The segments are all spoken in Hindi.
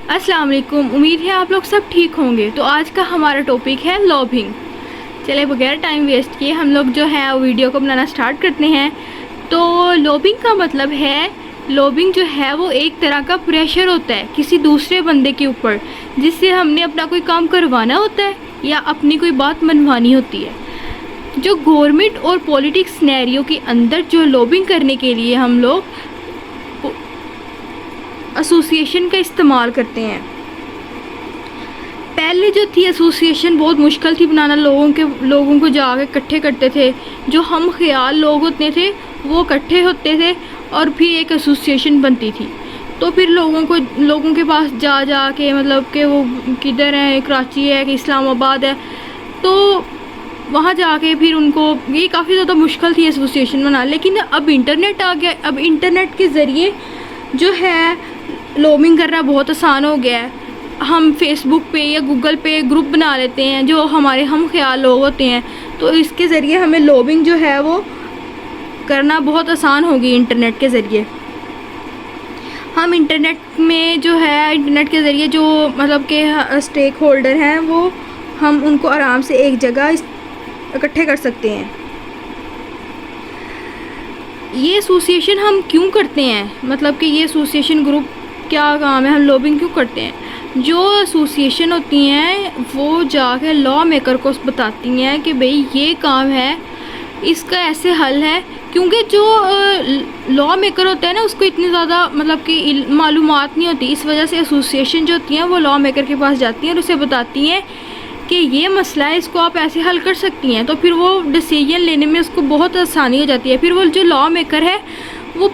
अस्सलाम वालेकुम। उम्मीद है आप लोग सब ठीक होंगे। तो आज का हमारा टॉपिक है लॉबिंग। चले बगैर टाइम वेस्ट किए हम लोग जो है वीडियो को बनाना स्टार्ट करते हैं। तो लॉबिंग का मतलब है, लॉबिंग जो है वो एक तरह का प्रेशर होता है किसी दूसरे बंदे के ऊपर, जिससे हमने अपना कोई काम करवाना होता है या अपनी कोई बात मनवानी होती है। जो गवर्नमेंट और पॉलिटिक्स सिनेरियो के अंदर जो लॉबिंग करने के लिए हम लोग एसोसिएशन का इस्तेमाल करते हैं। पहले जो थी एसोसिएशन बहुत मुश्किल थी बनाना, लोगों को जाके इकट्ठे करते थे। जो हम ख्याल लोग होते थे वो इकट्ठे होते थे और फिर एक एसोसिएशन बनती थी। तो फिर लोगों के पास जा के मतलब कि वो किधर है, कराची है कि इस्लामाबाद है, तो वहाँ जाके फिर उनको ये काफ़ी ज़्यादा मुश्किल थी एसोसिएशन बनाना। लेकिन अब इंटरनेट आ गया। अब इंटरनेट के ज़रिए जो है लॉबिंग करना बहुत आसान हो गया है। हम फेसबुक पे या गूगल पे ग्रुप बना लेते हैं जो हमारे हम ख्याल लोग होते हैं, तो इसके ज़रिए हमें लॉबिंग जो है वो करना बहुत आसान होगी इंटरनेट के ज़रिए। हम इंटरनेट में जो है इंटरनेट के ज़रिए जो मतलब के स्टेक होल्डर हैं वो हम उनको आराम से एक जगह इकट्ठे कर सकते हैं। ये एसोसिएशन हम क्यों करते हैं, मतलब कि ये एसोसिएशन ग्रुप क्या काम है, हम लॉबिंग क्यों करते हैं? जो एसोसिएशन होती हैं वो जाके लॉ मेकर को बताती हैं कि भाई ये काम है, इसका ऐसे हल है। क्योंकि जो लॉ मेकर होता है ना उसको इतनी ज़्यादा मतलब कि मालूमात नहीं होती, इस वजह से एसोसिएशन जो होती हैं वो लॉ मेकर के पास जाती हैं और उसे बताती हैं कि ये मसला है, इसको आप ऐसे हल कर सकती हैं। तो फिर वो डिसीजन लेने में उसको बहुत आसानी हो जाती है। फिर वो जो लॉ मेकर है वो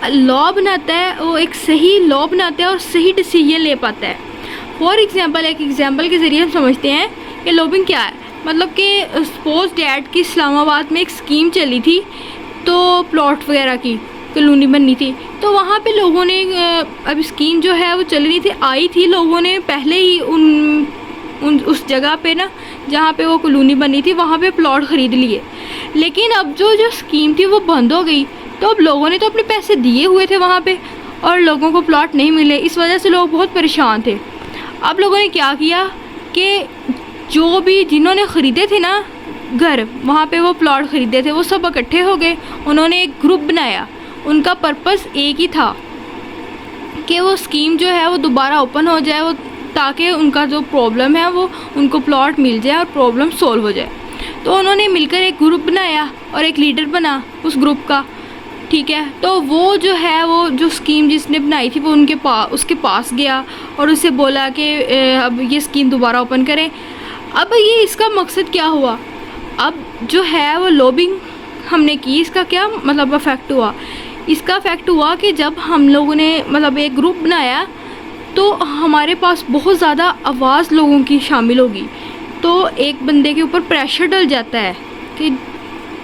लॉ बनाता है, वो एक सही लॉ बनाता है और सही डिसीजन ले पाता है। फॉर एग्ज़ाम्पल, एक एग्ज़ाम्पल के ज़रिए हम समझते हैं कि लॉबिंग क्या है। मतलब कि सपोज डैट की इस्लामाबाद में एक स्कीम चली थी, तो प्लॉट वगैरह की कॉलोनी बननी थी। तो वहाँ पे लोगों ने अब स्कीम जो है वो चल रही थी, आई थी, लोगों ने पहले ही उस जगह पे ना जहाँ पे वो कॉलोनी बनी थी वहाँ पे प्लॉट ख़रीद लिए। लेकिन अब जो स्कीम थी वो बंद हो गई। तो अब लोगों ने तो अपने पैसे दिए हुए थे वहाँ पे और लोगों को प्लॉट नहीं मिले, इस वजह से लोग बहुत परेशान थे। अब लोगों ने क्या किया कि जो भी जिन्होंने ख़रीदे थे ना घर, वहाँ पे वो प्लॉट ख़रीदे थे, वो सब इकट्ठे हो गए। उन्होंने एक ग्रुप बनाया। उनका पर्पस एक ही था कि वो स्कीम जो है वो दोबारा ओपन हो जाए, वो ताकि उनका जो प्रॉब्लम है वो उनको प्लॉट मिल जाए और प्रॉब्लम सोल्व हो जाए। तो उन्होंने मिलकर एक ग्रुप बनाया और एक लीडर बना उस ग्रुप का, ठीक है। तो वो जो है वो जो स्कीम जिसने बनाई थी वो उसके पास गया और उसे बोला कि अब ये स्कीम दोबारा ओपन करें। अब ये इसका मकसद क्या हुआ, अब जो है वो लॉबिंग हमने की, इसका क्या मतलब इफ़ेक्ट हुआ? इसका इफ़ेक्ट हुआ कि जब हम लोगों ने मतलब एक ग्रुप बनाया तो हमारे पास बहुत ज़्यादा आवाज़ लोगों की शामिल होगी। तो एक बंदे के ऊपर प्रेशर डल जाता है कि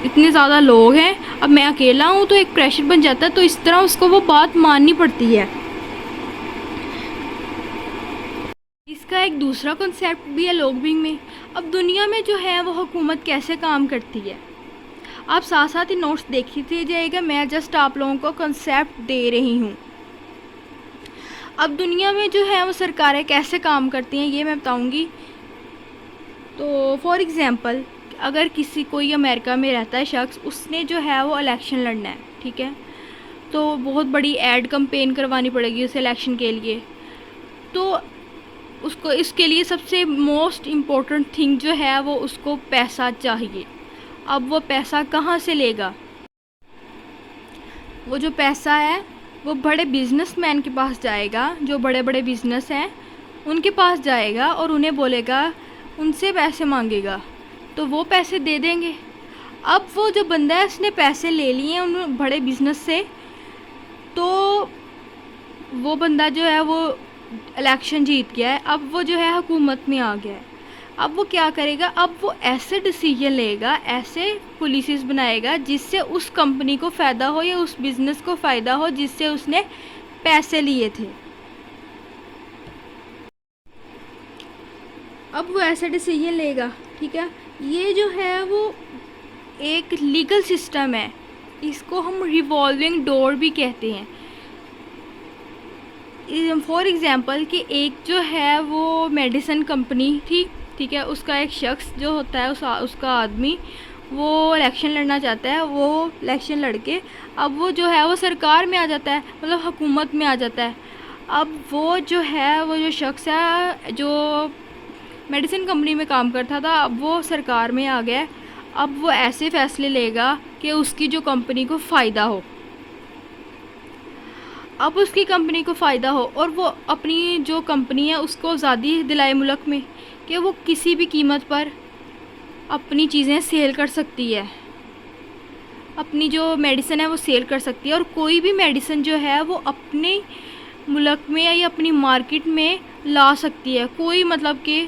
इतने ज़्यादा लोग हैं, अब मैं अकेला हूँ, तो एक प्रेशर बन जाता है। तो इस तरह उसको वो बात माननी पड़ती है। इसका एक दूसरा कॉन्सेप्ट भी है लॉबिंग में। अब दुनिया में जो है वो हुकूमत कैसे काम करती है, आप साथ साथ ही नोट्स देखते जाइएगा, मैं जस्ट आप लोगों को कॉन्सेप्ट दे रही हूँ। अब दुनिया में जो है वो सरकारें कैसे काम करती हैं ये मैं बताऊँगी। तो फॉर एग्ज़ाम्पल, अगर कोई अमेरिका में रहता है शख्स, उसने जो है वो इलेक्शन लड़ना है, ठीक है, तो बहुत बड़ी एड कैंपेन करवानी पड़ेगी उसे इलेक्शन के लिए। तो उसको इसके लिए सबसे मोस्ट इम्पोर्टेंट थिंग जो है वो उसको पैसा चाहिए। अब वो पैसा कहाँ से लेगा? वो जो पैसा है वो बड़े बिजनेसमैन के पास जाएगा, जो बड़े बड़े बिजनेस हैं उनके पास जाएगा और उन्हें बोलेगा, उनसे पैसे मांगेगा, तो वो पैसे दे देंगे। अब वो जो बंदा है उसने पैसे ले लिए हैं उन बड़े बिजनेस से, तो वो बंदा जो है वो इलेक्शन जीत गया है, अब वो जो है हुकूमत में आ गया है। अब वो क्या करेगा, अब वो ऐसे डिसीजन लेगा, ऐसे पॉलिसीज़ बनाएगा जिससे उस कंपनी को फ़ायदा हो या उस बिज़नेस को फ़ायदा हो जिससे उसने पैसे लिए थे। अब वो ऐसा डिसीजन लेगा, ठीक है। ये जो है वो एक लीगल सिस्टम है, इसको हम रिवॉल्विंग डोर भी कहते हैं। फॉर एग्ज़ाम्पल कि एक जो है वो मेडिसिन कंपनी थी, ठीक है, उसका एक शख्स जो होता है उसका आदमी वो इलेक्शन लड़ना चाहता है, वो इलेक्शन लड़के अब वो जो है वो सरकार में आ जाता है, मतलब हुकूमत में आ जाता है। अब वो जो है वो जो शख्स है जो मेडिसिन कंपनी में काम करता था, अब वो सरकार में आ गया है। अब वो ऐसे फ़ैसले लेगा कि उसकी जो कंपनी को फ़ायदा हो, अब उसकी कंपनी को फ़ायदा हो और वो अपनी जो कंपनी है उसको आज़ादी दिलाए मुल्क में कि वो किसी भी कीमत पर अपनी चीज़ें सेल कर सकती है, अपनी जो मेडिसिन है वो सेल कर सकती है, और कोई भी मेडिसिन जो है वो अपने मुल्क में या अपनी मार्केट में ला सकती है, कोई मतलब कि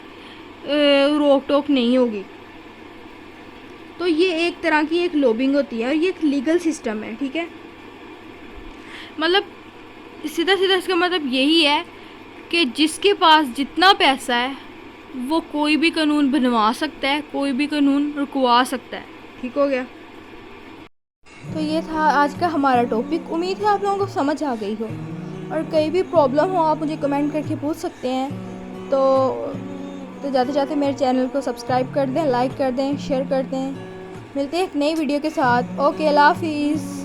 रोक टोक नहीं होगी। तो ये एक तरह की एक लॉबिंग होती है और ये एक लीगल सिस्टम है, ठीक है। मतलब सीधा सीधा इसका मतलब यही है कि जिसके पास जितना पैसा है वो कोई भी कानून बनवा सकता है, कोई भी कानून रुकवा सकता है। ठीक हो गया। तो ये था आज का हमारा टॉपिक। उम्मीद है आप लोगों को समझ आ गई हो, और कहीं भी प्रॉब्लम हो आप मुझे कमेंट करके पूछ सकते हैं। तो जाते जाते मेरे चैनल को सब्सक्राइब कर दें, लाइक कर दें, शेयर कर दें। मिलते हैं एक नई वीडियो के साथ। ओके, अल्लाह हाफिज़।